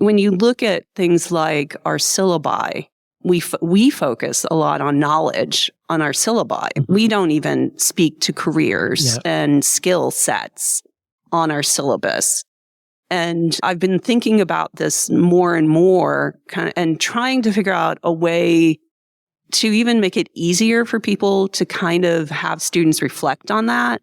when you look at things like our syllabi, we focus a lot on knowledge on our syllabi. We don't even speak to careers and skill sets on our syllabus. And I've been thinking about this more and more and trying to figure out a way to even make it easier for people to kind of have students reflect on that.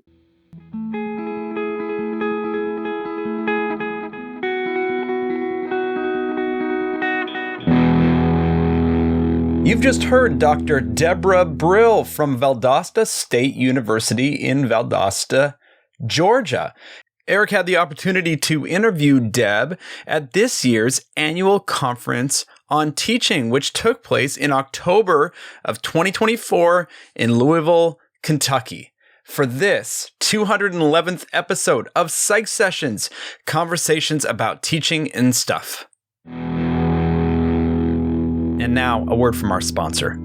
You've just heard Dr. Deborah Briihl from Valdosta State University in Valdosta, Georgia. Eric had the opportunity to interview Deb at this year's annual conference on teaching, which took place in October of 2024 in Louisville, Kentucky. For this 211th episode of Psych Sessions, conversations about teaching and stuff. And now, a word from our sponsor.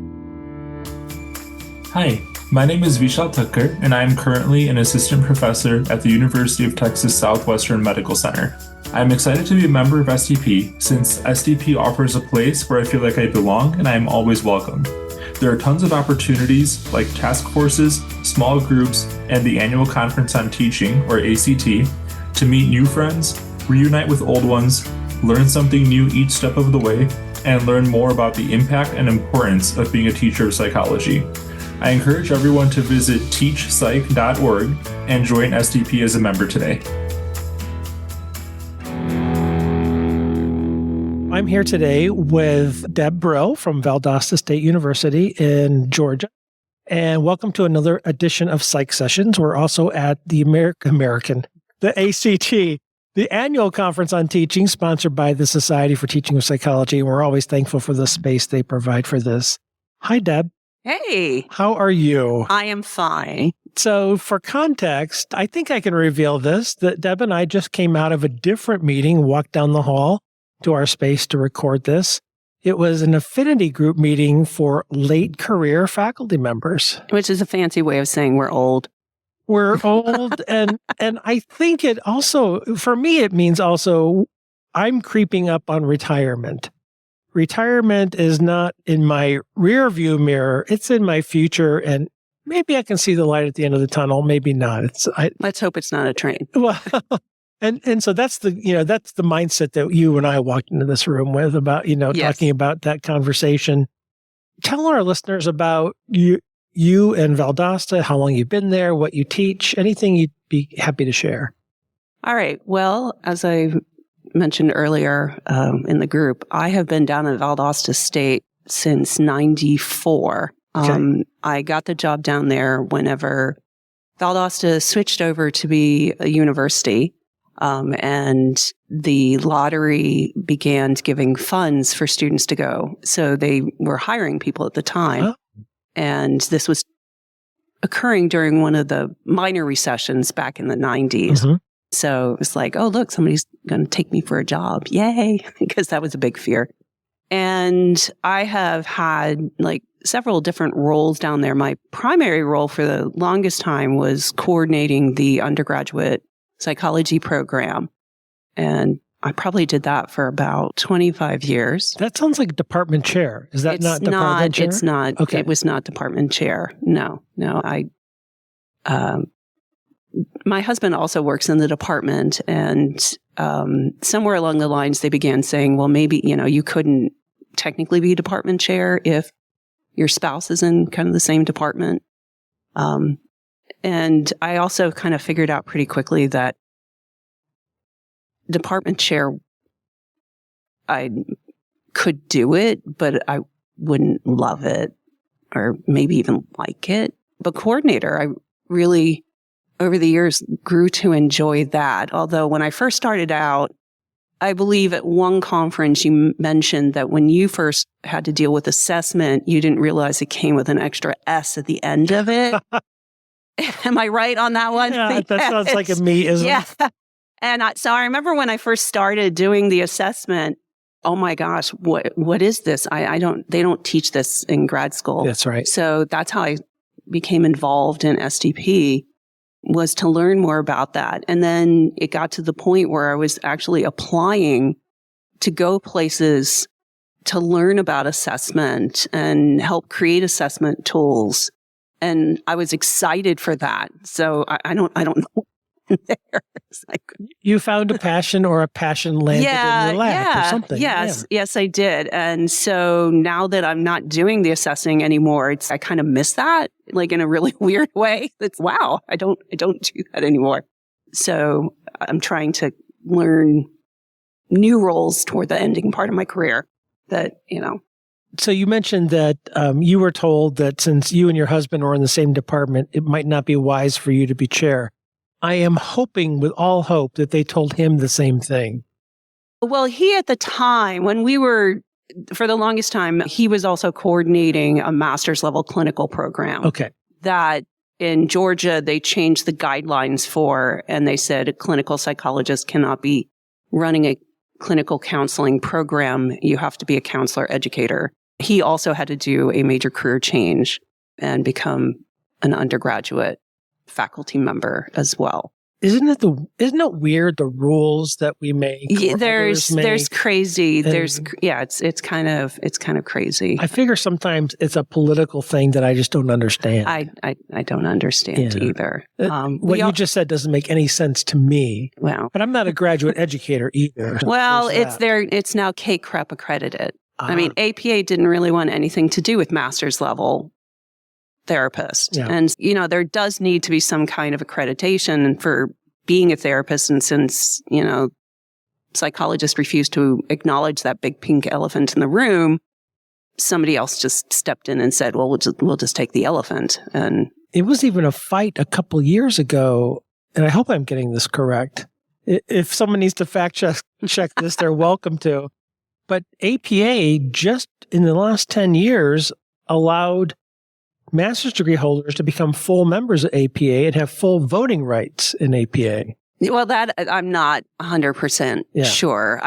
Hi, my name is Vishal Thakkar, and I am currently an assistant professor at the University of Texas Southwestern Medical Center. I am excited to be a member of SDP, since SDP offers a place where I feel like I belong and I am always welcome. There are tons of opportunities like task forces, small groups, and the annual Conference on Teaching, or ACT, to meet new friends, reunite with old ones, learn something new each step of the way, and learn more about the impact and importance of being a teacher of psychology. I encourage everyone to visit teachpsych.org and join SDP as a member today. I'm here today with Deb Briihl from Valdosta State University in Georgia. And welcome to another edition of Psych Sessions. We're also at the the ACT, the annual Conference on Teaching, sponsored by the Society for Teaching of Psychology. And we're always thankful for the space they provide for this. Hi, Deb. Hey. How are you? I am fine. So for context, I think I can reveal this, that Deb and I just came out of a different meeting, walked down the hall to our space to record this. It was an affinity group meeting for late career faculty members. Which is a fancy way of saying we're old. We're old, and I think it also, for me, it means also I'm creeping up on retirement. Retirement is not in my rear view mirror. It's in my future, and maybe I can see the light at the end of the tunnel. Maybe not. Let's hope it's not a train. Well, and so that's the mindset that you and I walked into this room with about, talking about that conversation. Tell our listeners about you and Valdosta, how long you've been there, what you teach, anything you'd be happy to share. All right. Well, as I mentioned earlier in the group, I have been down at Valdosta State since 94. Okay. I got the job down there whenever Valdosta switched over to be a university, and the lottery began giving funds for students to go. So they were hiring people at the time. Oh. And this was occurring during one of the minor recessions back in the 90s. Mm-hmm. So it was like, oh, look, somebody's going to take me for a job. Yay. Because that was a big fear. And I have had several different roles down there. My primary role for the longest time was coordinating the undergraduate psychology program. And I probably did that for about 25 years. That sounds like department chair. Is that not department chair? It's not. Okay. It was not department chair. No. My husband also works in the department, and somewhere along the lines, they began saying, well, maybe, you couldn't technically be department chair if your spouse is in kind of the same department. And I also kind of figured out pretty quickly that department chair, I could do it, but I wouldn't love it or maybe even like it. But coordinator, I really, over the years, grew to enjoy that. Although when I first started out, I believe at one conference you mentioned that when you first had to deal with assessment, you didn't realize it came with an extra S at the end of it. Am I right on that one? Yeah, that sounds like a me-ism. Yeah. And so I remember when I first started doing the assessment, oh my gosh, what is this? They don't teach this in grad school. That's right. So that's how I became involved in SDP, was to learn more about that. And then it got to the point where I was actually applying to go places to learn about assessment and help create assessment tools. And I was excited for that. So I don't know. There. It's like, you found a passion, or a passion landed in your lap or something. Yes, I did. And so now that I'm not doing the assessing anymore, I kind of miss that, like in a really weird way. It's wow, I don't do that anymore. So I'm trying to learn new roles toward the ending part of my career that, So you mentioned that you were told that since you and your husband were in the same department, it might not be wise for you to be chair. I am hoping with all hope that they told him the same thing. Well, he at the time, when we were, for the longest time, he was also coordinating a master's level clinical program. Okay. That in Georgia, they changed the guidelines for, and they said a clinical psychologist cannot be running a clinical counseling program. You have to be a counselor educator. He also had to do a major career change and become an undergraduate faculty member as well. Isn't it weird, the rules that we make? Yeah, there's crazy. It's kind of crazy. I figure sometimes it's a political thing that I just don't understand. I don't understand either. What you just said doesn't make any sense to me. Well, but I'm not a graduate educator either. Well, it's now CACREP accredited. I mean, APA didn't really want anything to do with master's level therapist. Yeah. And, there does need to be some kind of accreditation for being a therapist. And since, psychologists refuse to acknowledge that big pink elephant in the room, somebody else just stepped in and said, well, we'll just take the elephant. And it was even a fight a couple years ago, and I hope I'm getting this correct. If someone needs to fact check this, they're welcome to. But APA just in the last 10 years allowed master's degree holders to become full members of APA and have full voting rights in APA. Well, that I'm not 100% sure.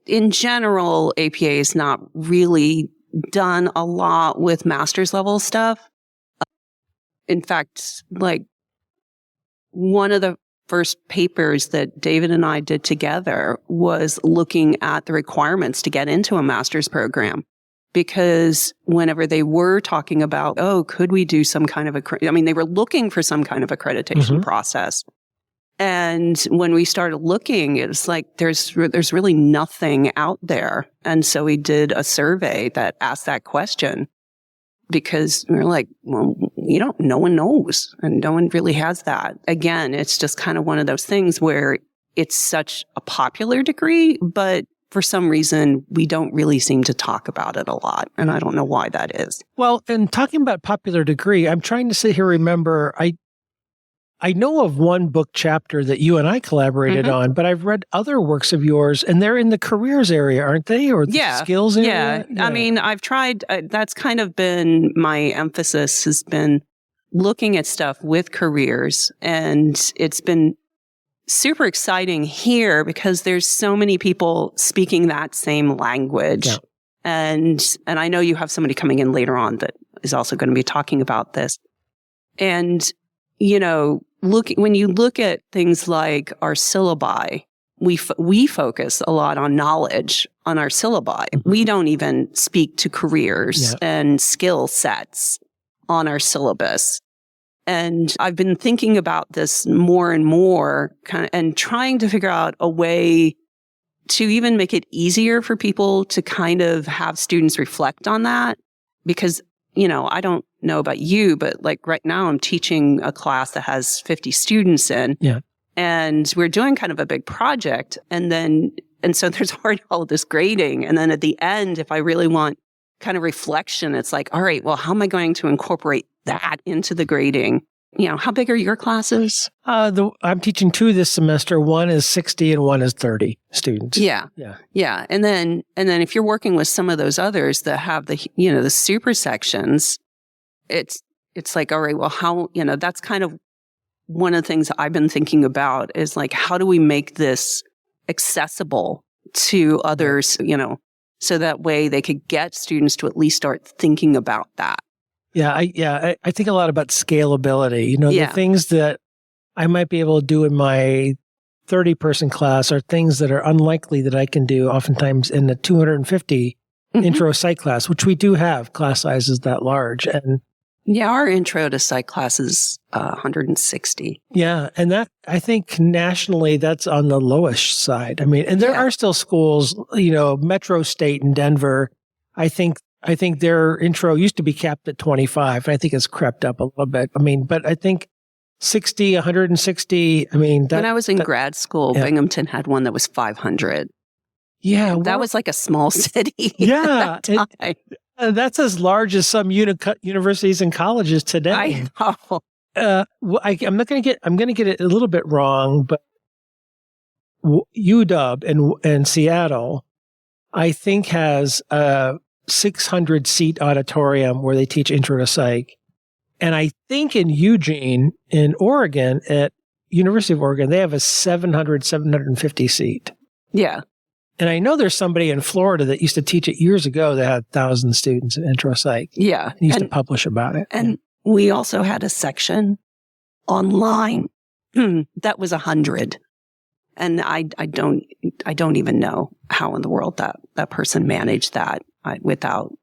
In general, APA is not really done a lot with master's level stuff. In fact, like one of the first papers that David and I did together was looking at the requirements to get into a master's program. Because whenever they were talking about, could we do some kind of they were looking for some kind of accreditation process. And when we started looking, it was like, there's really nothing out there. And so we did a survey that asked that question because we were like, well, no one knows and no one really has that. Again, it's just kind of one of those things where it's such a popular degree, but for some reason, we don't really seem to talk about it a lot. And I don't know why that is. Well, and talking about popular degree, I'm trying to sit here, remember, I know of one book chapter that you and I collaborated on, but I've read other works of yours, and they're in the careers area, aren't they? Or the skills area? Yeah. I mean, I've tried, that's kind of been my emphasis, has been looking at stuff with careers. And it's been super exciting here because there's so many people speaking that same language. Yeah. And I know you have somebody coming in later on that is also going to be talking about this. And, when you look at things like our syllabi, we focus a lot on knowledge on our syllabi. We don't even speak to careers and skill sets on our syllabus. And I've been thinking about this more and more and trying to figure out a way to even make it easier for people to kind of have students reflect on that. Because, I don't know about you, but like right now I'm teaching a class that has 50 students in. Yeah. And we're doing kind of a big project. And so there's already all of this grading. And then at the end, if I really want kind of reflection, it's like, all right, well, how am I going to incorporate that into the grading? How big are your classes? I'm teaching 2 this semester. One is 60 and one is 30 students. Yeah. And then if you're working with some of those others that have the super sections, it's like, all right, well, how, that's kind of one of the things I've been thinking about is like, how do we make this accessible to others, so that way they could get students to at least start thinking about that. Yeah, I think a lot about scalability. The things that I might be able to do in my 30-person class are things that are unlikely that I can do oftentimes in the 250 intro psych class, which we do have class sizes that large. And yeah, our intro to psych class is 160. Yeah. And that, I think nationally, that's on the lowish side. I mean, and there are still schools, Metro State in Denver. I think their intro used to be capped at 25. And I think it's crept up a little bit. I mean, but I think 60, 160. I mean, when I was in grad school, Binghamton had one that was 500. Yeah. That was like a small city. Yeah. That's as large as some universities and colleges today. I know. I'm going to get it a little bit wrong, but UW in Seattle, I think, has a 600-seat auditorium where they teach intro to psych. And I think in Eugene, in Oregon, at University of Oregon, they have a 750 seat. Yeah. And I know there's somebody in Florida that used to teach it years ago that had 1,000 students in intro psych. Yeah. He used to publish about it. And we also had a section online that was 100. And I don't even know how in the world that person managed that without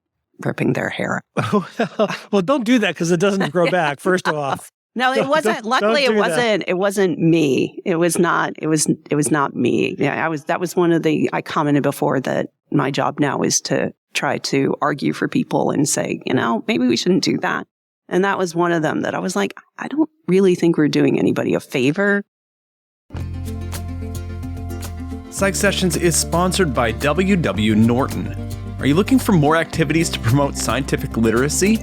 ripping their hair out. Well, don't do that because it doesn't grow back, first of all. No, it wasn't. Luckily, it wasn't. It wasn't me. It was not. It was not me. Yeah, that was one of the. I commented before that my job now is to try to argue for people and say, maybe we shouldn't do that. And that was one of them that I was like, I don't really think we're doing anybody a favor. Psych Sessions is sponsored by W.W. Norton. Are you looking for more activities to promote scientific literacy?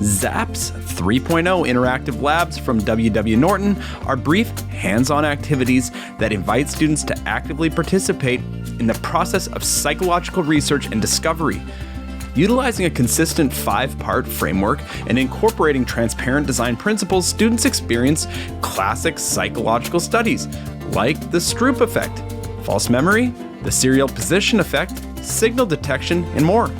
ZAPS 3.0 interactive labs from W.W. Norton are brief, hands-on activities that invite students to actively participate in the process of psychological research and discovery. Utilizing a consistent 5-part framework and incorporating transparent design principles, students experience classic psychological studies like the Stroop effect, false memory, the serial position effect, signal detection, and more.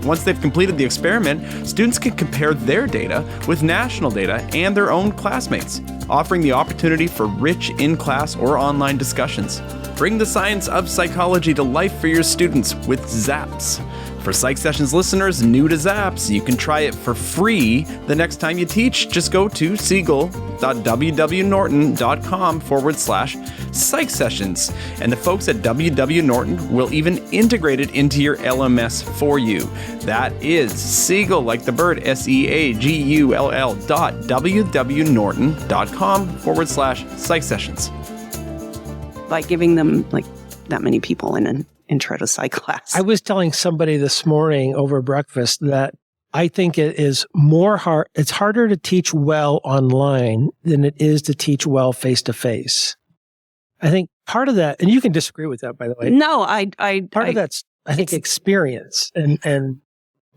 Once they've completed the experiment, students can compare their data with national data and their own classmates, offering the opportunity for rich in-class or online discussions. Bring the science of psychology to life for your students with ZAPS. For Psych Sessions listeners new to ZAPS, you can try it for free the next time you teach. Just go to siegel.wwnorton.com/Psych Sessions. And the folks at W.W. Norton will even integrate it into your LMS for you. That is Siegel, like the bird, SEAGULL.wwnorton.com/Psych Sessions. By giving them like that many people in an intro to psych class. I was telling somebody this morning over breakfast that I think it is it's harder to teach well online than it is to teach well face to face. I think part of that, and you can disagree with that, by the way. No, part of that's, I think, experience and.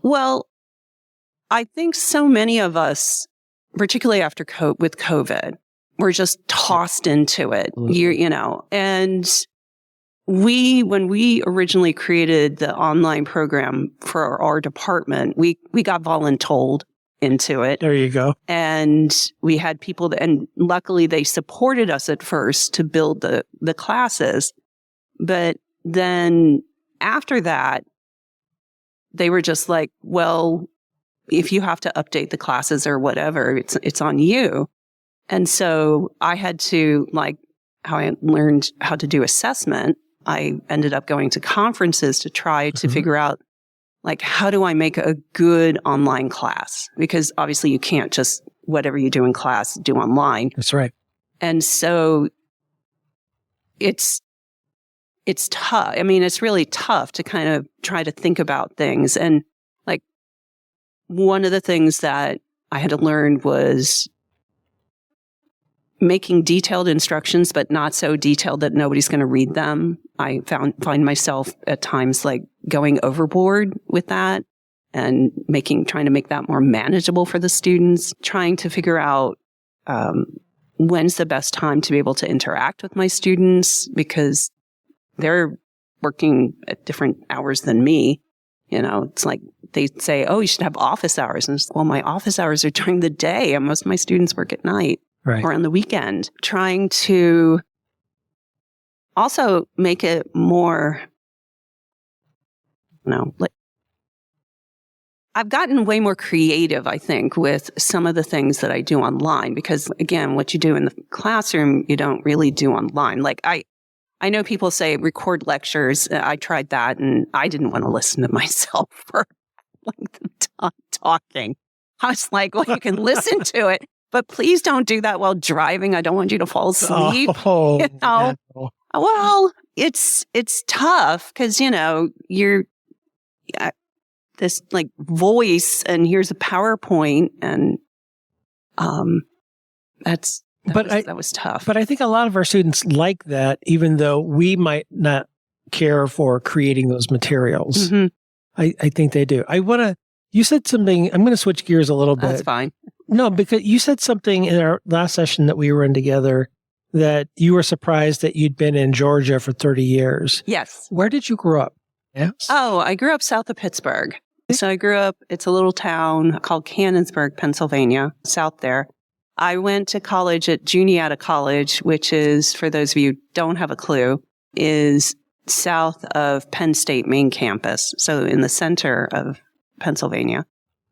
Well, I think so many of us, particularly after with COVID, we're just tossed into it, and when we originally created the online program for our department, we got voluntold into it. There you go. And we had people and luckily they supported us at first to build the classes. But then after that, they were just like, well, if you have to update the classes or whatever, it's on you. And so I had to, how I learned how to do assessment, I ended up going to conferences to try to figure out, how do I make a good online class? Because obviously you can't just, whatever you do in class, do online. That's right. And so it's tough. I mean, it's really tough to kind of try to think about things. And one of the things that I had to learn was making detailed instructions, but not so detailed that nobody's going to read them. I find myself at times going overboard with that and trying to make that more manageable for the students, trying to figure out when's the best time to be able to interact with my students because they're working at different hours than me. It's like they say, oh, you should have office hours. And it's, well, my office hours are during the day and most of my students work at night. Right. Or on the weekend, trying to also make it more, I've gotten way more creative, I think, with some of the things that I do online, because again, what you do in the classroom, you don't really do online. Like I know people say record lectures. I tried that and I didn't want to listen to myself for like the time talking. I was like, well, you can listen to it, but please don't do that while driving. I don't want you to fall asleep. No. Well, it's tough because, you're this like voice and here's a PowerPoint and that was tough. But I think a lot of our students like that, even though we might not care for creating those materials. Mm-hmm. I think they do. You said something, I'm going to switch gears a little bit. That's fine. No, because you said something in our last session that we were in together that you were surprised that you'd been in Georgia for 30 years. Yes. Where did you grow up? Yes. Oh, I grew up south of Pittsburgh. So I grew up, it's a little town called Canonsburg, Pennsylvania, south there. I went to college at Juniata College, which is, for those of you who don't have a clue, is south of Penn State main campus. So in the center of Pennsylvania.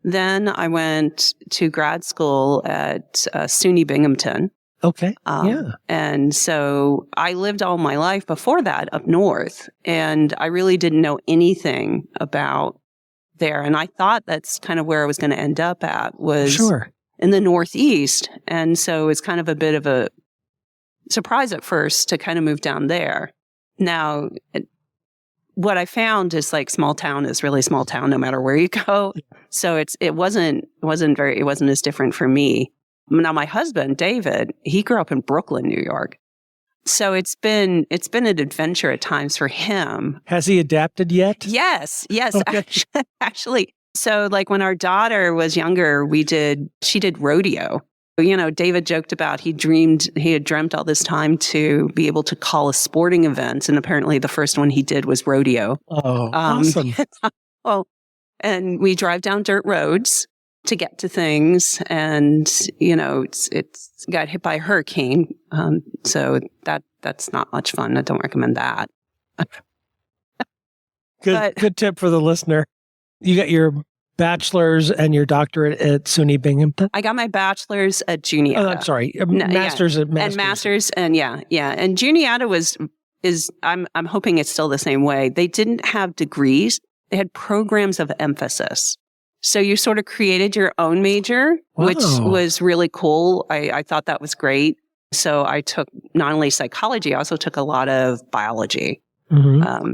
Then I went to grad school at SUNY Binghamton. Okay. Yeah. And so I lived all my life before that up north, and I really didn't know anything about there. And I thought that's kind of where I was going to end up at, was in the Northeast. And so it's kind of a bit of a surprise at first to kind of move down there. Now, what I found is like small town is really small town no matter where you go. So it wasn't as different for me. Now my husband, David, he grew up in Brooklyn, New York. So it's been an adventure at times for him. Has he adapted yet? Yes. Okay. Actually. So like when our daughter was younger, she did rodeo. David joked about he had dreamt all this time to be able to call a sporting event. And apparently the first one he did was rodeo. Oh, awesome. Well, and we drive down dirt roads to get to things. And, it's got hit by a hurricane. So that's not much fun. I don't recommend that. Good tip for the listener. You got your bachelor's and your doctorate at SUNY Binghamton? I got my bachelor's at Juniata. Oh, I'm sorry. Master's at Masters. And master's, and yeah. And Juniata I'm hoping it's still the same way. They didn't have degrees. They had programs of emphasis. So you sort of created your own major, which was really cool. I thought that was great. So I took not only psychology, I also took a lot of biology. Mm-hmm.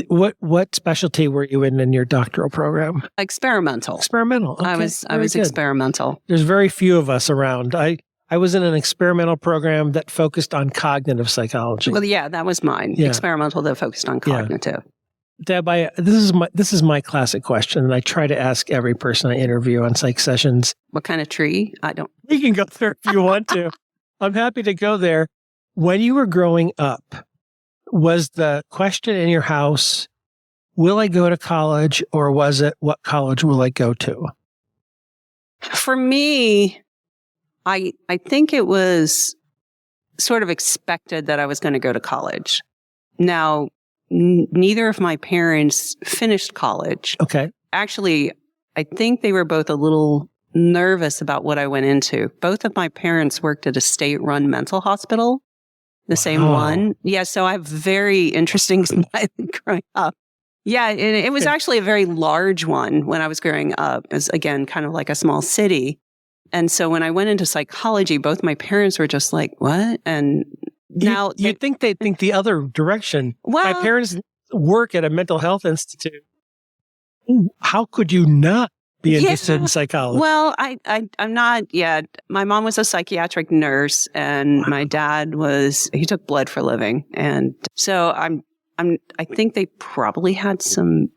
What specialty were you in your doctoral program? Experimental. Experimental. Okay. I was experimental. There's very few of us around. I was in an experimental program that focused on cognitive psychology. Well, yeah, that was mine. Yeah. Experimental that focused on cognitive. Yeah. Deb, this is my classic question, and I try to ask every person I interview on psych sessions. What kind of tree? We can go there if you want to. I'm happy to go there. When you were growing up, was the question in your house, will I go to college, or was it, what college will I go to? For me, I think it was sort of expected that I was going to go to college. Now, neither of my parents finished college. Okay. Actually, I think they were both a little nervous about what I went into. Both of my parents worked at a state-run mental hospital, the same one. Yeah, so I have very interesting growing up. Yeah, and it was actually a very large one when I was growing up. It was, again, kind of like a small city. And so when I went into psychology, both my parents were just like, what? And now you'd think they'd think the other direction. Well, my parents work at a mental health institute. How could you not be interested in psychology? Well, I'm not yet. My mom was a psychiatric nurse, and my dad he took blood for a living. And so I think they probably had some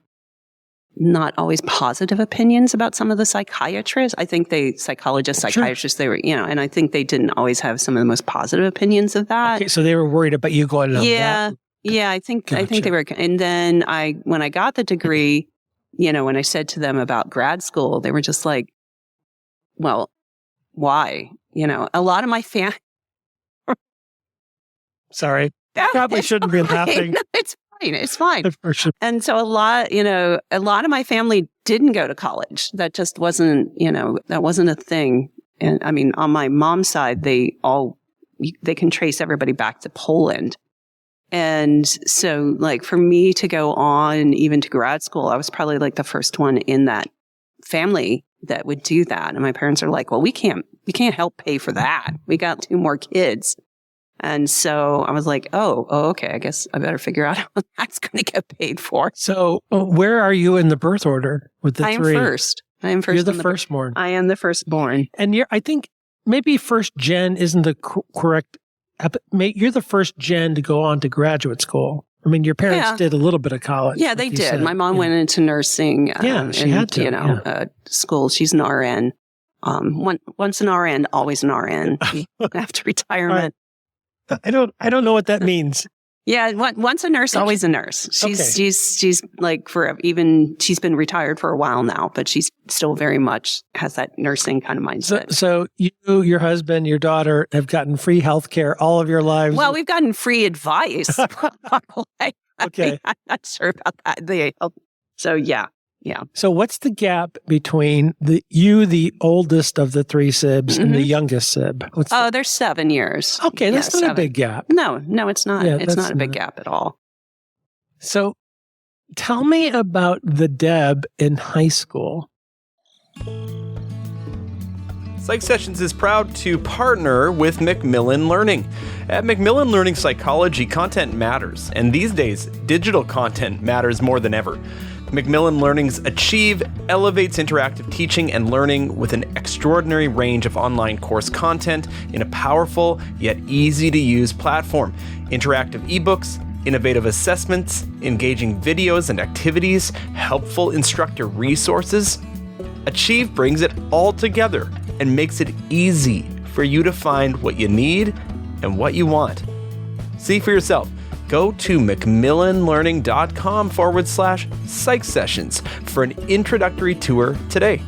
not always positive opinions about some of the psychiatrists. I think psychiatrists, they were, and I think they didn't always have some of the most positive opinions of that. Okay, so they were worried about you going on that? Yeah, I think they were. And then when I got the degree, when I said to them about grad school, they were just like, well, why? A lot of my Sorry. Probably shouldn't be laughing. No, it's fine. It's fine. For sure. And so a lot of my family didn't go to college. That just wasn't, that wasn't a thing. And I mean, on my mom's side, they can trace everybody back to Poland. And so like for me to go on even to grad school, I was probably like the first one in that family that would do that. And my parents are like, well, we can't help pay for that. We got 2 more kids. And so I was like, oh, okay. I guess I better figure out how that's going to get paid for. So where are you in the birth order with the 3? I am first. You're the firstborn. I am the firstborn. And I think maybe first gen isn't the correct. You're the first gen to go on to graduate school. I mean, your parents did a little bit of college. Yeah, they did. My mom went into nursing. She had to. School. She's an RN. Once an RN, always an RN. After retirement. I don't know what that means. Yeah, once a nurse, always a nurse. She's like she's been retired for a while now, but she's still very much has that nursing kind of mindset. So you, your husband, your daughter have gotten free health care all of your lives? Well, we've gotten free advice. Okay. I'm not sure about that. So yeah. So what's the gap between the oldest of the 3 sibs and the youngest sib? There's 7 years. Okay, that's not a big gap. No, it's not. Yeah, it's not a big gap at all. So tell me about the Deb in high school. Psych Sessions is proud to partner with Macmillan Learning. At Macmillan Learning Psychology, content matters, and these days, digital content matters more than ever. Macmillan Learning's Achieve elevates interactive teaching and learning with an extraordinary range of online course content in a powerful yet easy-to-use platform. Interactive ebooks, innovative assessments, engaging videos and activities, helpful instructor resources. Achieve brings it all together and makes it easy for you to find what you need and what you want. See for yourself. Go to macmillanlearning.com/psych sessions for an introductory tour today.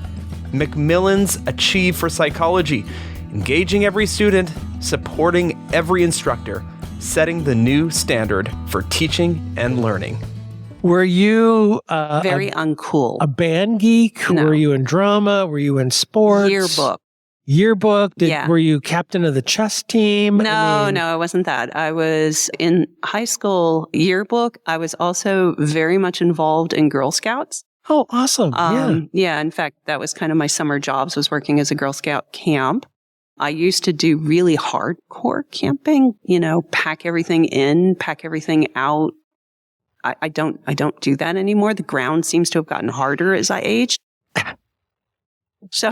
Macmillan's Achieve for Psychology, engaging every student, supporting every instructor, setting the new standard for teaching and learning. Were you very uncool? A band geek? No. Were you in drama? Were you in sports? Yearbook? Were you captain of the chess team? No, I wasn't that. I was in high school yearbook. I was also very much involved in Girl Scouts. Oh, awesome. Yeah. In fact, that was kind of my summer jobs, was working as a Girl Scout camp. I used to do really hardcore camping, pack everything in, pack everything out. I don't do that anymore. The ground seems to have gotten harder as I aged. So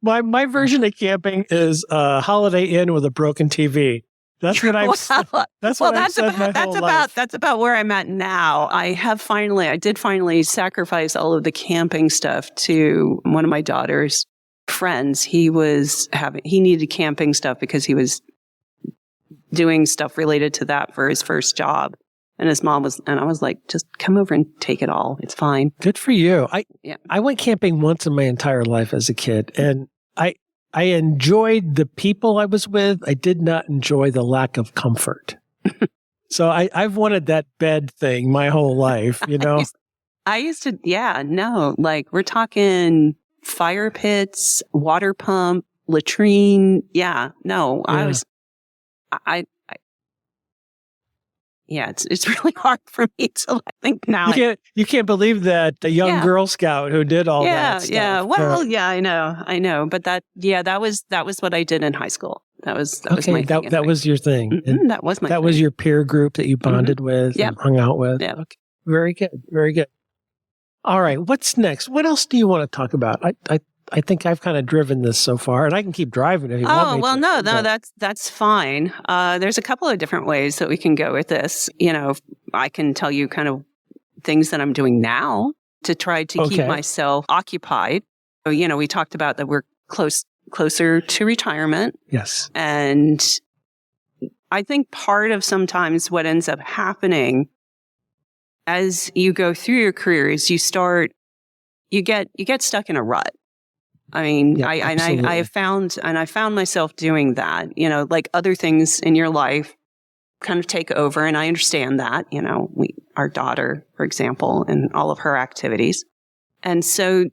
My version of camping is a Holiday Inn with a broken TV. That's what I've said. That's about where I'm at now. I did finally sacrifice all of the camping stuff to one of my daughter's friends. He needed camping stuff because he was doing stuff related to that for his first job. And his mom I was like, just come over and take it all. It's fine. Good for you. I went camping once in my entire life as a kid, and I enjoyed the people I was with. I did not enjoy the lack of comfort. So I've wanted that bed thing my whole life, I used to, like we're talking fire pits, water pump, latrine. Yeah, no, yeah. It's really hard for me to think now. You can't believe that a young Girl Scout who did all that stuff. Yeah. Well, I know. But that was what I did in high school. That was my thing. That was your thing. Mm-hmm, that was my thing. That was your peer group that you bonded with and hung out with. Yeah. Okay. Very good. Very good. All right. What's next? What else do you want to talk about? I think I've kind of driven this so far, and I can keep driving if you want me to. No, that's fine. There's a couple of different ways that we can go with this. I can tell you kind of things that I'm doing now to try to keep myself occupied. So, we talked about that we're closer to retirement. Yes. And I think part of sometimes what ends up happening as you go through your career is you get stuck in a rut. I mean, I have found myself doing that, like other things in your life, kind of take over. And I understand that, our daughter, for example, and all of her activities. And so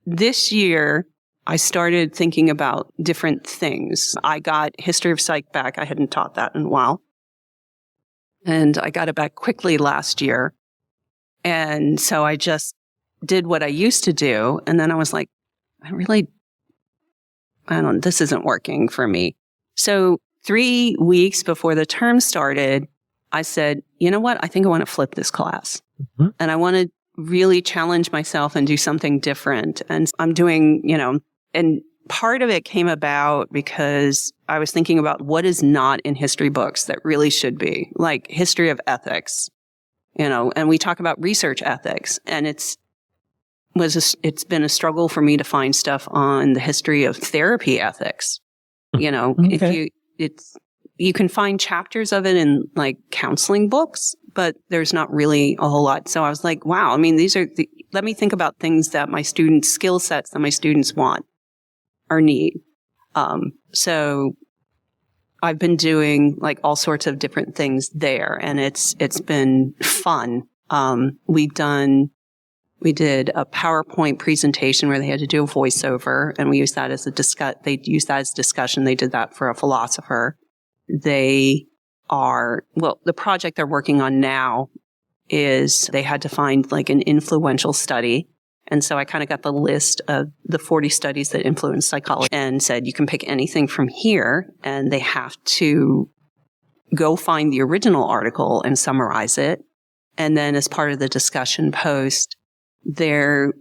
this year, I started thinking about different things. I got history of psych back. I hadn't taught that in a while. And I got it back quickly last year. And so I just did what I used to do. And then I was like, this isn't working for me. So 3 weeks before the term started, I said, you know what? I think I want to flip this class. Mm-hmm. And I want to really challenge myself and do something different. And I'm doing, and part of it came about because I was thinking about what is not in history books that really should be, like history of ethics, and we talk about research ethics. And it's been a struggle for me to find stuff on the history of therapy ethics. Okay. You can find chapters of it in like counseling books, but there's not really a whole lot. So I was like, wow, let me think about things that my students, skill sets that my students want or need. So I've been doing like all sorts of different things there, and it's been fun. We did a PowerPoint presentation where they had to do a voiceover, and we used that as they used that as discussion. They did that for a philosopher. The project they're working on now is they had to find like an influential study. And so I kind of got the list of the 40 studies that influence psychology and said, you can pick anything from here, and they have to go find the original article and summarize it. And then as part of the discussion post, they're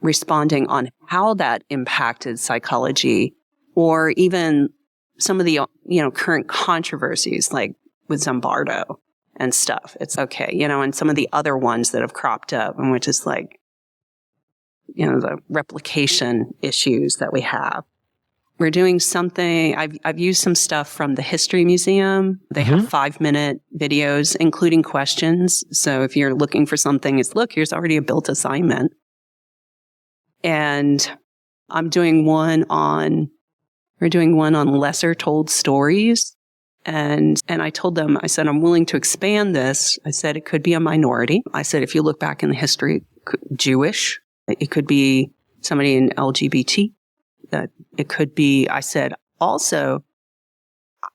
responding on how that impacted psychology, or even some of the current controversies, like with Zimbardo and stuff. It's okay, and some of the other ones that have cropped up, and which is like, the replication issues that we have. We're doing something. I've used some stuff from the History Museum. They have 5-minute videos, including questions. So if you're looking for something, here's already a built assignment. And we're doing one on lesser told stories. And I told them, I said, I'm willing to expand this. I said, it could be a minority. I said, if you look back in the history, Jewish, it could be somebody in LGBT. That it could be, I said, also,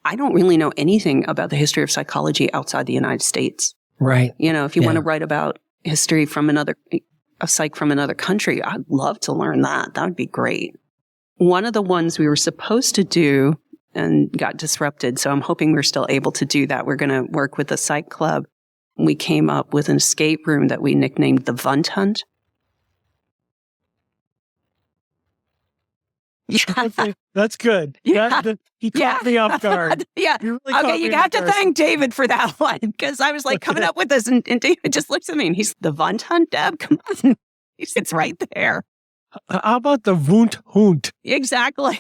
I don't really know anything about the history of psychology outside the United States. Right. If you want to write about history from a psych from another country, I'd love to learn that. That would be great. One of the ones we were supposed to do and got disrupted, so I'm hoping we're still able to do that. We're going to work with the psych club. We came up with an escape room that we nicknamed the Vunt Hunt. Yeah. Okay, that's good. Yeah. He caught me off guard. Yeah. Really okay, you have to thank David for that one, because I was like coming up with this, and David just looks at me and he's, the Vunt Hunt, Deb? Come on. It's right there. How about the Vunt Hunt? Exactly.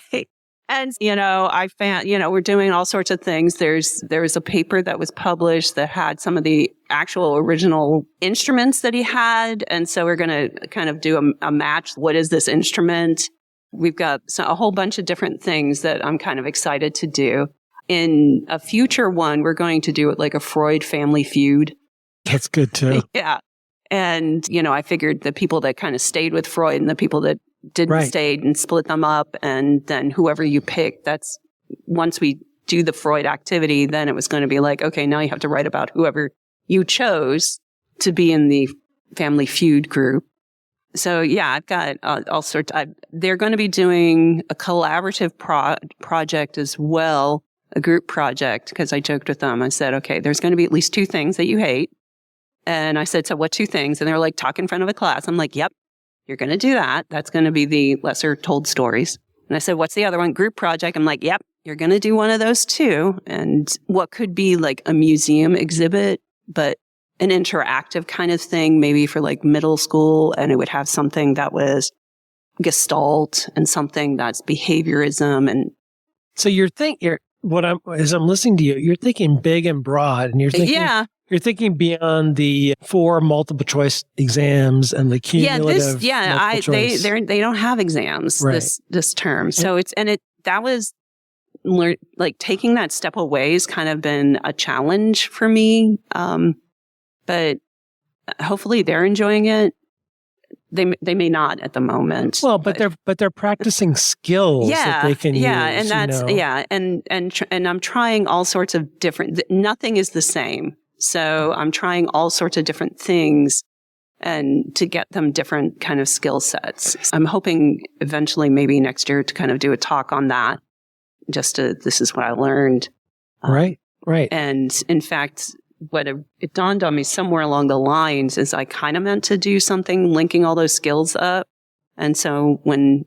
And, I found, we're doing all sorts of things. There was a paper that was published that had some of the actual original instruments that he had. And so we're going to kind of do a match. What is this instrument? We've got a whole bunch of different things that I'm kind of excited to do. In a future one, we're going to do it like a Freud family feud. That's good too. Yeah. And, I figured the people that kind of stayed with Freud and the people that didn't stay and split them up. And then whoever you pick, that's once we do the Freud activity, then it was going to be like, okay, now you have to write about whoever you chose to be in the family feud group. So yeah, I've got all sorts. They're going to be doing a collaborative project as well, a group project, because I joked with them. I said, okay, there's going to be at least 2 things that you hate. And I said, so what 2 things? And they're like, talk in front of a class. I'm like, yep, you're going to do that. That's going to be the lesser told stories. And I said, what's the other one? Group project. I'm like, yep, you're going to do one of those too. And what could be like a museum exhibit, but an interactive kind of thing, maybe for like middle school, and it would have something that was Gestalt and something that's behaviorism. And so as I'm listening to you, you're thinking big and broad, and you're thinking beyond the 4 multiple choice exams and the cumulative. They don't have exams this term. So that was taking that step away has kind of been a challenge for me. But hopefully they're enjoying it. They may not at the moment. Well, but they're practicing skills that they can use. And that's and I'm trying all sorts of different. Nothing is the same, so I'm trying all sorts of different things, and to get them different kind of skill sets. I'm hoping eventually, maybe next year, to kind of do a talk on that. This is what I learned. Right. And in fact, it dawned on me somewhere along the lines is I kind of meant to do something linking all those skills up. And so when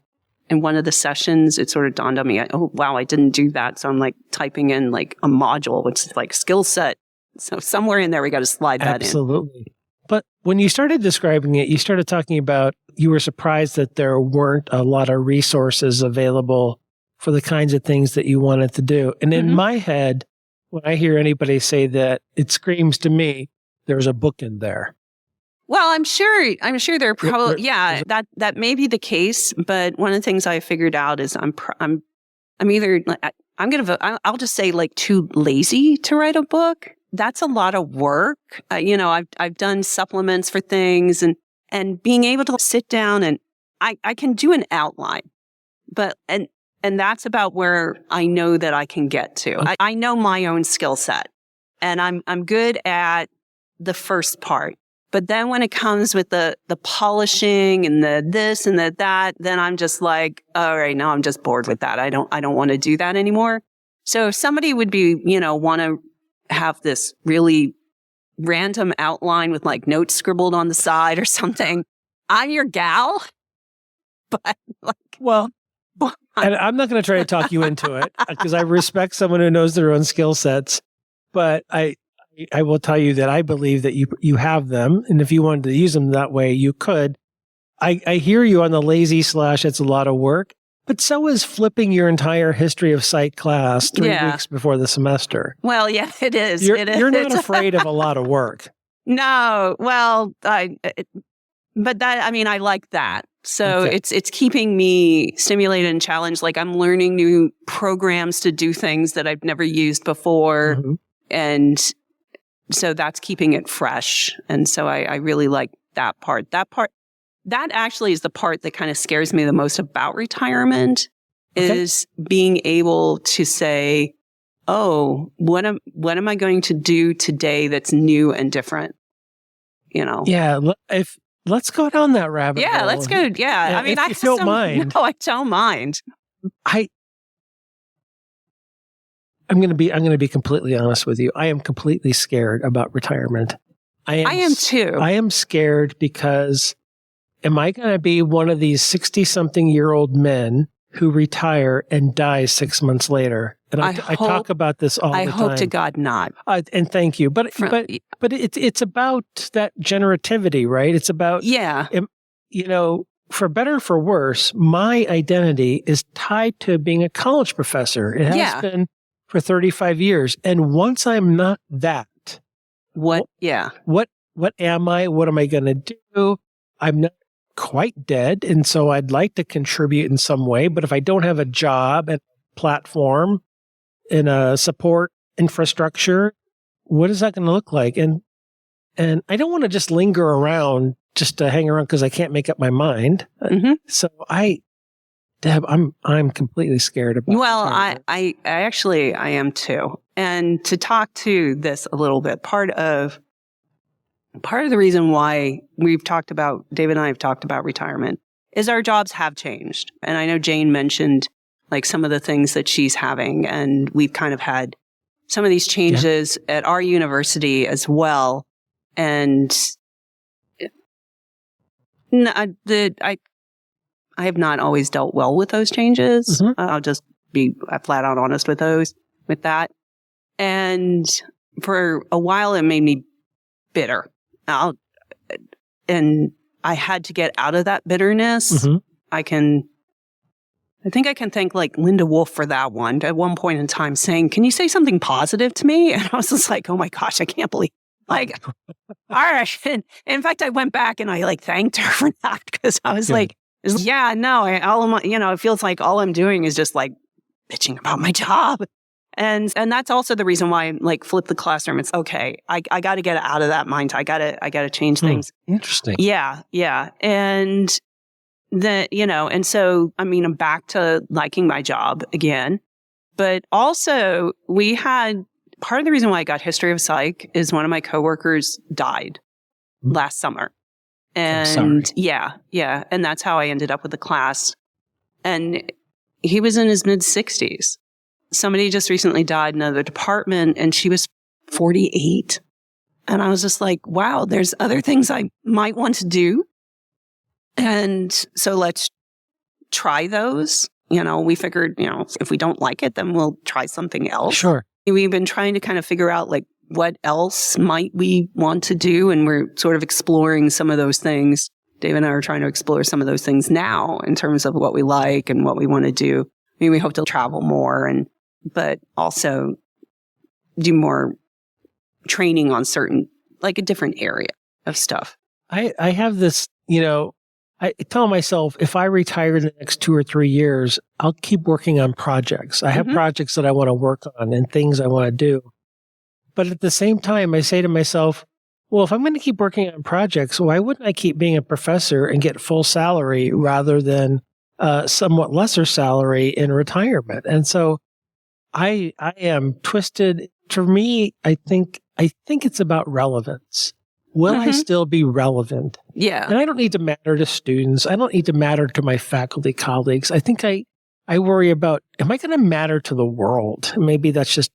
in one of the sessions, it sort of dawned on me, oh, wow, I didn't do that. So I'm like typing in like a module, which is like skill set. So somewhere in there, we got to slide that in. Absolutely. But when you started describing it, you started talking about you were surprised that there weren't a lot of resources available for the kinds of things that you wanted to do. And in my head, when I hear anybody say that, it screams to me, there's a book in there. Well, I'm sure there probably, that may be the case. But one of the things I figured out is I'll just say like too lazy to write a book. That's a lot of work. I've done supplements for things and being able to sit down and I can do an outline, and that's about where I know that I can get to. Okay. I know my own skill set, and I'm good at the first part. But then when it comes with the polishing and the this and the that, then I'm just like, all right, now I'm just bored with that. I don't want to do that anymore. So if somebody would be, want to have this really random outline with like notes scribbled on the side or something, I'm your gal. But and I'm not going to try to talk you into it because I respect someone who knows their own skill sets. But I will tell you that I believe that you have them. And if you wanted to use them that way, you could. I hear you on the lazy / it's a lot of work, but so is flipping your entire history of psych class 3 weeks before the semester. Well, yeah, it is. You're not afraid of a lot of work. No. Well, I like that. So it's keeping me stimulated and challenged. Like I'm learning new programs to do things that I've never used before. Mm-hmm. And so that's keeping it fresh. And so I really like that part. That actually is the part that kind of scares me the most about retirement is being able to say, oh, what am I going to do today that's new and different? Yeah. Let's go down that rabbit hole. Yeah, let's go. Yeah. I mean, I don't mind. No, I don't mind. I'm going to be completely honest with you. I am completely scared about retirement. I am too. I am scared because am I going to be one of these 60-something-year-old men who retire and die 6 months later? And I talk about this all the time. I hope to God not. And thank you. But it's about that generativity, right? It's about, for better or for worse, my identity is tied to being a college professor. It has been for 35 years. And once I'm not that, what am I? What am I going to do? I'm not quite dead. And so I'd like to contribute in some way. But if I don't have a job and platform and a support infrastructure, what is that going to look like? And I don't want to just linger around just to hang around because I can't make up my mind. Mm-hmm. So Deb, I'm completely scared about. Well, I actually am too. And to talk to this a little bit, part of the reason why David and I have talked about retirement is our jobs have changed. And I know Jane mentioned like some of the things that she's having, and we've kind of had some of these changes at our university as well. And I have not always dealt well with those changes. Mm-hmm. I'll just be flat out honest with that. And for a while, it made me bitter. And I had to get out of that bitterness. Mm-hmm. I think I can thank like Linda Wolf for that one. At one point in time saying, can you say something positive to me? And I was just like, oh my gosh, I can't believe, like, all right. And in fact, I went back and I like thanked her for that because I was like, it feels like all I'm doing is just like bitching about my job. And that's also the reason why I like flip the classroom. It's okay. I got to get out of that mind. I got to change things. Interesting. Yeah. Yeah. And and so, I mean, I'm back to liking my job again, but also we had part of the reason why I got history of psych is one of my coworkers died last summer. And yeah. And that's how I ended up with the class. And he was in his mid 60s. Somebody just recently died in another department and she was 48. And I was just like, wow, there's other things I might want to do. And so let's try those. We figured, if we don't like it, then we'll try something else. Sure. We've been trying to kind of figure out like what else might we want to do. And we're sort of exploring some of those things. Dave and I are trying to explore some of those things now in terms of what we like and what we want to do. I mean, we hope to travel more but also do more training on a different area of stuff. I have this, I tell myself if I retire in the next 2 or 3 years, I'll keep working on projects. I have projects that I want to work on and things I want to do. But at the same time, I say to myself, well, if I'm going to keep working on projects, why wouldn't I keep being a professor and get full salary rather than somewhat lesser salary in retirement? And so I am twisted. For me, I think it's about relevance. Will I still be relevant? Yeah. And I don't need to matter to students. I don't need to matter to my faculty colleagues. I think I worry about, am I going to matter to the world? Maybe that's just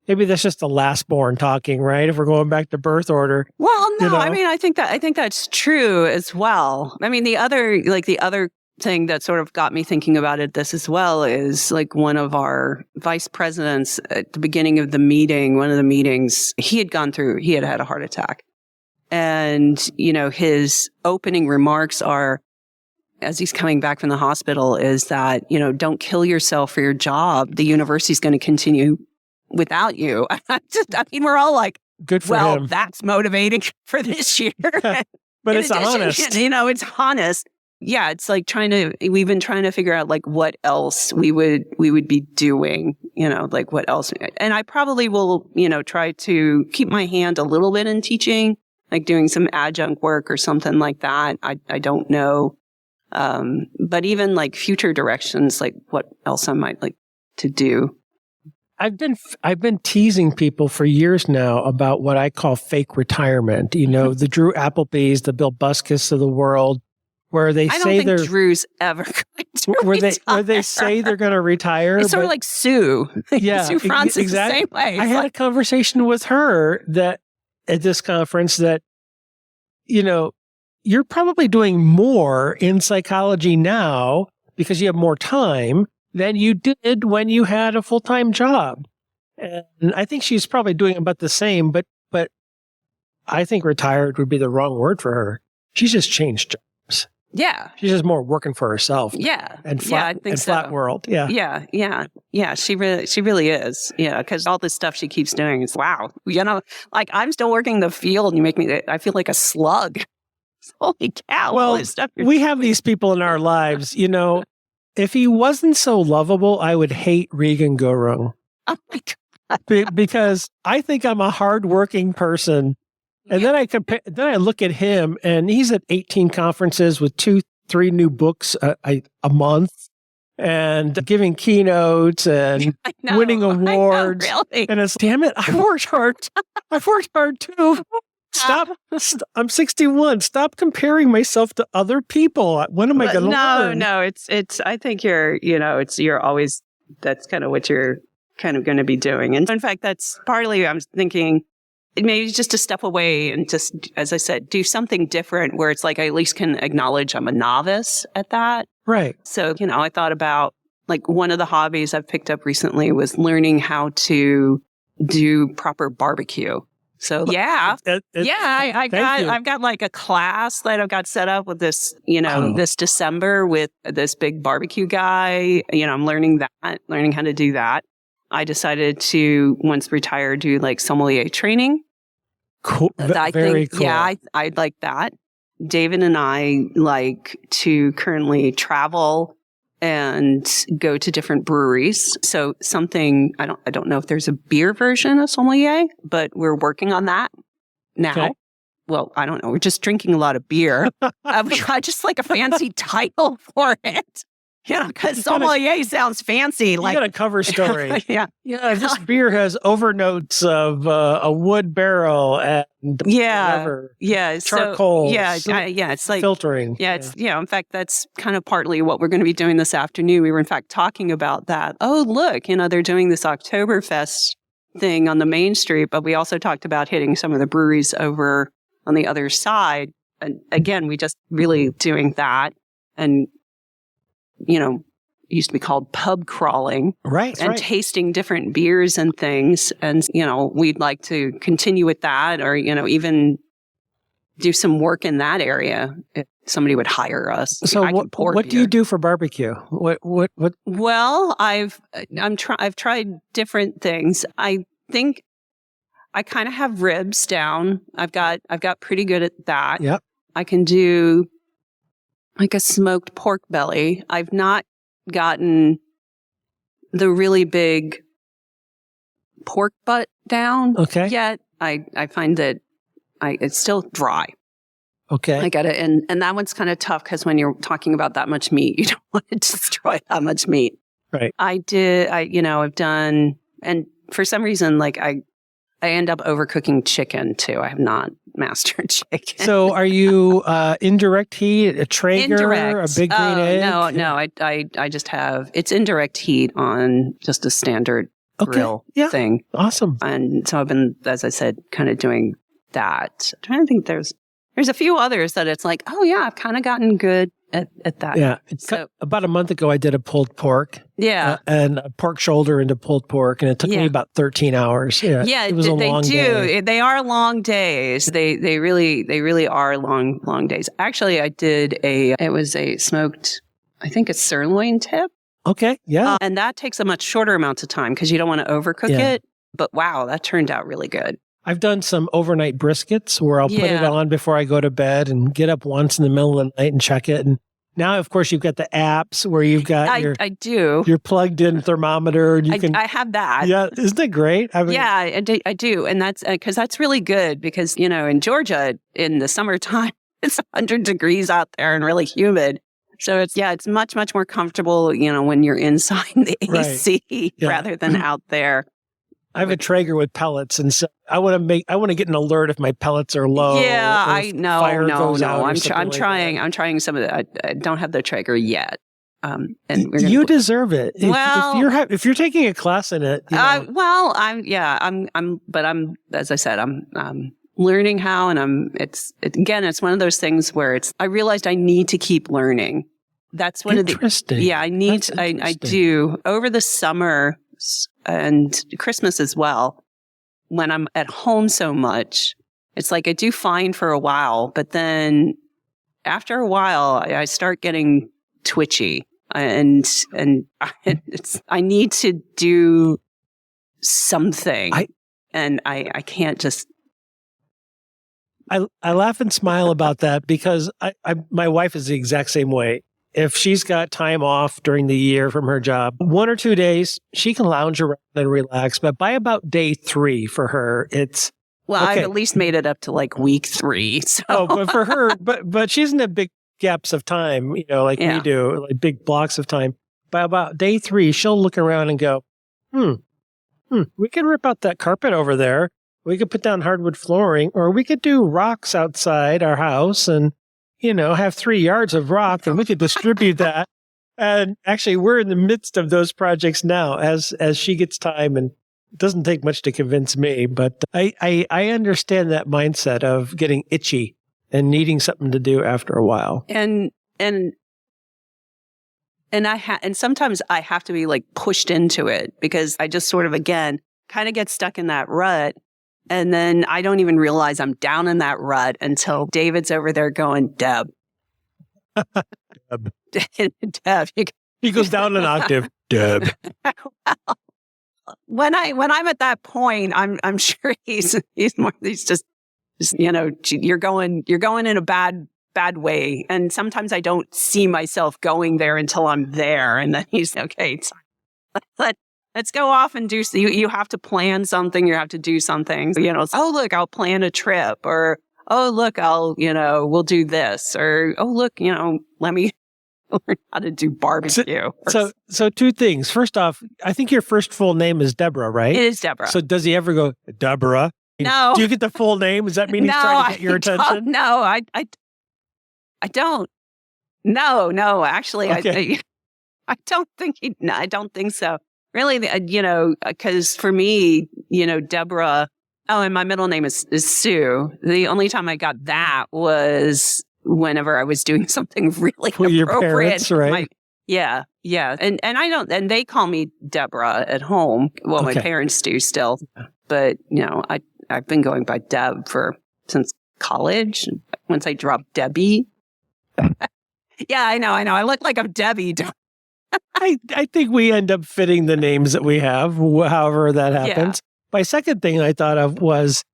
the last born talking, right? If we're going back to birth order. Well, no, I mean, I think that's true as well. I mean, the other thing that sort of got me thinking about this as well is like one of our vice presidents at the beginning of the meeting, one of the meetings, he had had a heart attack. And, his opening remarks are, as he's coming back from the hospital, is that, don't kill yourself for your job. The university's going to continue without you. We're all like, good for him. That's motivating for this year. But it's honest. It's honest. Yeah, it's like we've been trying to figure out like what else we would be doing, like what else. And I probably will, try to keep my hand a little bit in teaching, like doing some adjunct work or something like that. I don't know. But even like future directions, like what else I might like to do. I've been teasing people for years now about what I call fake retirement. The Drew Applebee's, the Bill Buskis of the world, where they say they're Drew's ever going to retire. Where they say they're going to retire. It's sort of like Sue. Yeah, Sue Francis, exactly. the same way. I had a conversation with her that at this conference that, you're probably doing more in psychology now because you have more time than you did when you had a full-time job. And I think she's probably doing about the same, but I think retired would be the wrong word for her. She's just changed jobs. Yeah. She's just more working for herself. Yeah. And flat, I think and flat world. Yeah. Yeah. Yeah. She really is. Yeah. Because all this stuff she keeps doing is wow. Like I'm still working the field and I feel like a slug. Holy cow. Well, we have these people in our lives, if he wasn't so lovable, I would hate Regan Gurung. Oh my God. Because I think I'm a hardworking person. And then I look at him and he's at 18 conferences with 2-3 new books a month and giving keynotes and winning awards. Really. And it's, damn it, I've worked hard. I've worked hard too. Stop. I'm 61. Stop comparing myself to other people. When am I going to learn? No, it's, I think you're always, that's kind of what you're kind of going to be doing. And in fact, that's partly, I'm thinking, maybe just to step away and just, as I said, do something different where it's like I at least can acknowledge I'm a novice at that. Right. So, I thought about like one of the hobbies I've picked up recently was learning how to do proper barbecue. So I've got like a class that I've got set up with this, this December with this big barbecue guy. I'm learning how to do that. I decided to, once retire, do like sommelier training. Cool. Very cool. Yeah, I'd like that. David and I like to currently travel and go to different breweries. So something, I don't know if there's a beer version of sommelier, but we're working on that now. Okay. Well, I don't know. We're just drinking a lot of beer. We got just like a fancy title for it. Yeah, because sommelier sounds fancy. You got a cover story. Yeah. This beer has overnotes of a wood barrel and whatever, charcoal. It's like filtering. In fact, that's kind of partly what we're going to be doing this afternoon. We were in fact talking about that. Oh, look, they're doing this Oktoberfest thing on the main street, but we also talked about hitting some of the breweries over on the other side. And again, we just really doing that. And used to be called pub crawling. Right. And tasting different beers and things. And, we'd like to continue with that or, even do some work in that area if somebody would hire us. So what do you do for barbecue? What? Well, I've tried different things. I think I kind of have ribs down. I've got pretty good at that. Yep. I can do like a smoked pork belly. I've not gotten the really big pork butt down yet. I find that it's still dry. Okay. I got it. And that one's kind of tough because when you're talking about that much meat, you don't want to destroy that much meat. Right. I've done, and for some reason, like I end up overcooking chicken too. I have not mastered chicken. So are you indirect heat, a Traeger, indirect. a big green egg? No. I just have, it's indirect heat on just a standard grill thing. Awesome. And so I've been, as I said, kind of doing that. I'm trying to think there's a few others that it's like, oh yeah, I've kind of gotten good at that. Yeah. About a month ago, I did a pulled pork. Yeah. And a pork shoulder into pulled pork. And it took me about 13 hours. Yeah. It was a long day. They are long days. They really are long days. Actually, it was a smoked, I think it's sirloin tip. Okay. Yeah. And that takes a much shorter amount of time because you don't want to overcook it. But wow, that turned out really good. I've done some overnight briskets where I'll put it on before I go to bed and get up once in the middle of the night and check it. And now, of course, you've got the apps where you've got your plugged in thermometer. And I have that. Yeah. Isn't it great? I mean, I do. And that's because that's really good because, in Georgia in the summertime, it's 100 degrees out there and really humid. So it's much, much more comfortable, when you're inside the AC rather than out there. I have a Traeger with pellets, and so I want to get an alert if my pellets are low. Yeah, I know. No. I'm trying some of that. I don't have the Traeger yet. And you deserve it. If you're taking a class in it. I'm as I said, I'm learning how, and it's one of those things where I realized I need to keep learning. That's one of the interesting. Yeah, I do over the summer. And Christmas as well, when I'm at home so much, it's like I do fine for a while, but then after a while, I start getting twitchy, and I need to do something, and I can't just. I laugh and smile about that because my wife is the exact same way. If she's got time off during the year from her job, 1 or 2 days, she can lounge around and relax. But by about day 3 for her, it's... Well, I've at least made it up to like week 3. So. But for her, but she doesn't have big gaps of time, we do, like big blocks of time. By about day 3, she'll look around and go, we can rip out that carpet over there. We could put down hardwood flooring, or we could do rocks outside our house and have 3 yards of rock, and we could distribute that. And actually, we're in the midst of those projects now as she gets time, and it doesn't take much to convince me. But I understand that mindset of getting itchy and needing something to do after a while. And sometimes I have to be like pushed into it because I just sort of, again, kind of get stuck in that rut. And then I don't even realize I'm down in that rut until David's over there going, Deb. Deb. He goes down an octave. Deb. When I'm at that point, I'm sure he's just you're going in a bad bad way. And sometimes I don't see myself going there until I'm there. And then he's okay. Let's go off and do. You have to plan something. You have to do something. Oh look, I'll plan a trip, or oh look, we'll do this, or oh look, let me learn how to do barbecue. So two things. First off, I think your first full name is Deborah, right? It is Deborah. So does he ever go, Deborah? No. Do you get the full name? Does that mean he's trying to get your attention? No, I don't. No, actually, okay. I don't think I don't think so. Really, because for me, Deborah, and my middle name is Sue. The only time I got that was whenever I was doing something really Well, your appropriate. parents, right? Yeah. And I don't, and they call me Deborah at home. Well, my parents do still, but I've been going by Deb since college. Once I dropped Debbie. Yeah, I know. I look like I'm Debbie. I think we end up fitting the names that we have, however that happens. Yeah. My second thing I thought of was,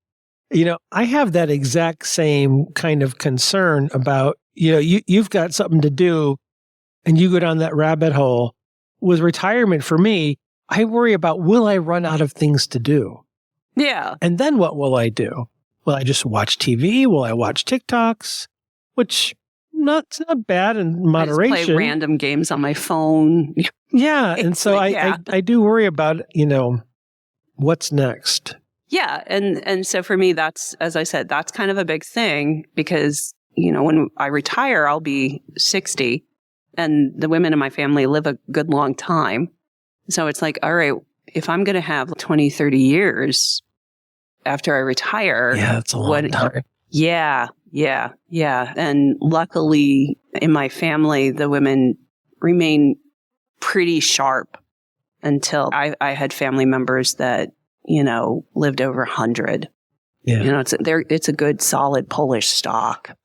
I have that exact same kind of concern about, you've got something to do and you go down that rabbit hole. With retirement for me, I worry about, will I run out of things to do? Yeah. And then what will I do? Will I just watch TV? Will I watch TikToks? Which not bad in moderation. I just play random games on my phone. Yeah. And so I do worry about, what's next. Yeah. And so for me, that's, as I said, that's kind of a big thing because, when I retire, I'll be 60 and the women in my family live a good long time. So it's like, all right, if I'm going to have 20, 30 years after I retire. Yeah, that's a long time. Yeah. And luckily in my family, the women remain pretty sharp until I had family members that, lived over 100. Yeah. It's a good solid Polish stock.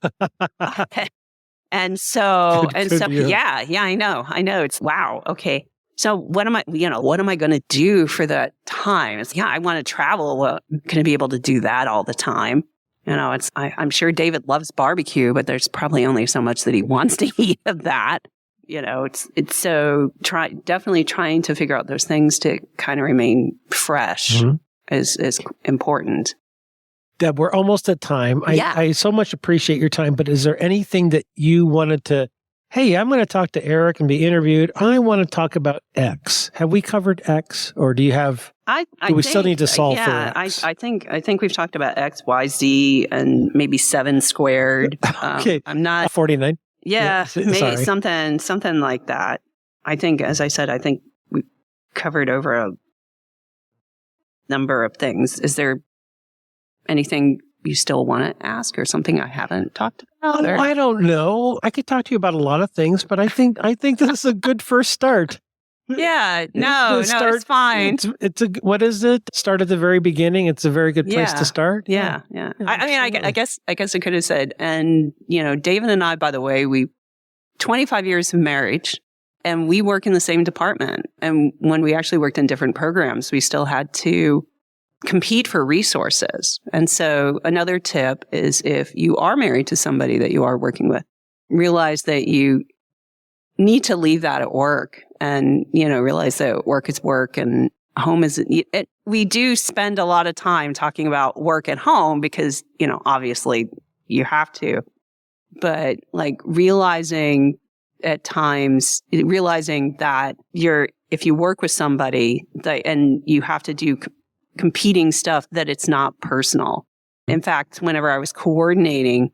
And so, yeah, I know. It's wow. Okay. So what am I going to do for that time? I want to travel. Well, I'm going to be able to do that all the time. I'm sure David loves barbecue, but there's probably only so much that he wants to eat of that. It's so definitely trying to figure out those things to kind of remain fresh is important. Deb, we're almost at time. I so much appreciate your time, but is there anything that you wanted to, hey, I'm going to talk to Eric and be interviewed. I want to talk about X. Have we covered X or do you have, do we still need to solve for X? I think we've talked about X, Y, Z, and maybe 7 squared. Okay. I'm not 49. Yeah, maybe something like that. I think, as I said, we covered over a number of things. Is there anything you still want to ask or something I haven't talked about? I don't know. I could talk to you about a lot of things, but I think this is a good first start. Yeah, it's fine. What is it? Start at the very beginning. It's a very good place to start. Yeah. I guess I could have said, and David and I, by the way, we 25 years of marriage, and we work in the same department. And when we actually worked in different programs, we still had to compete for resources. And so another tip is if you are married to somebody that you are working with, realize that you need to leave that at work and, realize that work is work and home is, we do spend a lot of time talking about work at home because, obviously you have to, but realizing at times, that if you work with somebody and you have to do competing stuff, that it's not personal. In fact, whenever I was coordinating,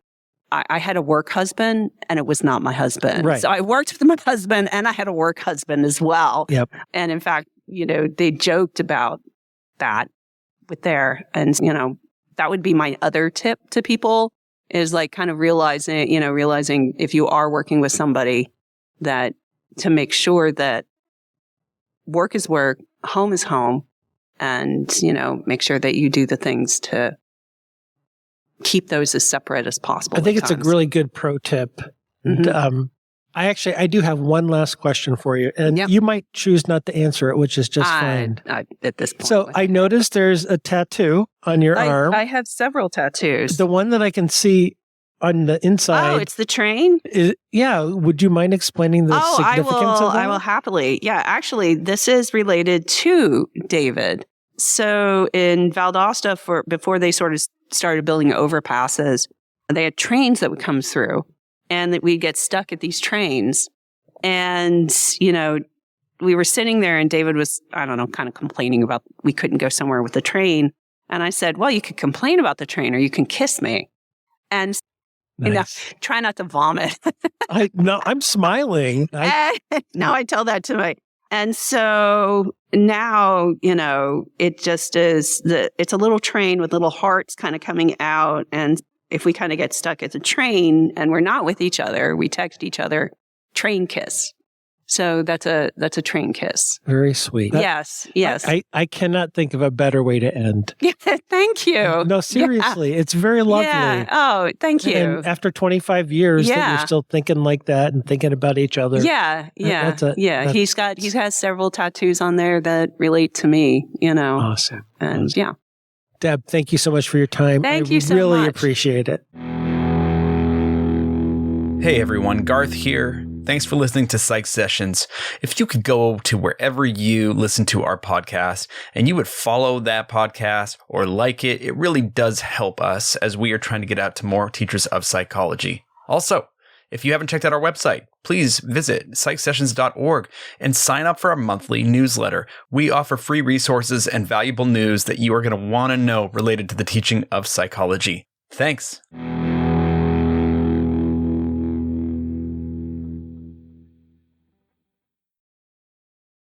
I had a work husband and it was not my husband. Right. So I worked with my husband and I had a work husband as well. Yep. And in fact, they joked about that and that would be my other tip to people is kind of realizing if you are working with somebody that to make sure that work is work, home is home, and, make sure that you do the things to keep those as separate as possible. I think it's a really good pro tip. Mm-hmm. I do have one last question for you, and you might choose not to answer it, which is just fine. At this point. So I noticed there's a tattoo on your arm. I have several tattoos. The one that I can see on the inside. Oh, it's the train? Yeah. Would you mind explaining the significance of that? I will happily. Yeah, actually, this is related to David. So in Valdosta, before they sort of started building overpasses, they had trains that would come through, and that we'd get stuck at these trains. And, we were sitting there, and David was, kind of complaining about we couldn't go somewhere with the train. And I said, well, you could complain about the train, or you can kiss me. And nice. Try not to vomit. I'm smiling. Now I tell that to and so now, it just is it's a little train with little hearts kind of coming out. And if we kind of get stuck at the train and we're not with each other, we text each other, train kiss. So that's a train kiss. Very sweet. Yes. I cannot think of a better way to end. Thank you. No, seriously, it's very lovely. Yeah. Oh, thank you. And after 25 years, that you're still thinking like that and thinking about each other. Yeah. He has several tattoos on there that relate to me. Awesome. And yeah. Deb, thank you so much for your time. Thank you so much. I really appreciate it. Hey everyone, Garth here. Thanks for listening to Psych Sessions. If you could go to wherever you listen to our podcast and you would follow that podcast or like it, it really does help us as we are trying to get out to more teachers of psychology. Also, if you haven't checked out our website, please visit psychsessions.org and sign up for our monthly newsletter. We offer free resources and valuable news that you are going to want to know related to the teaching of psychology. Thanks.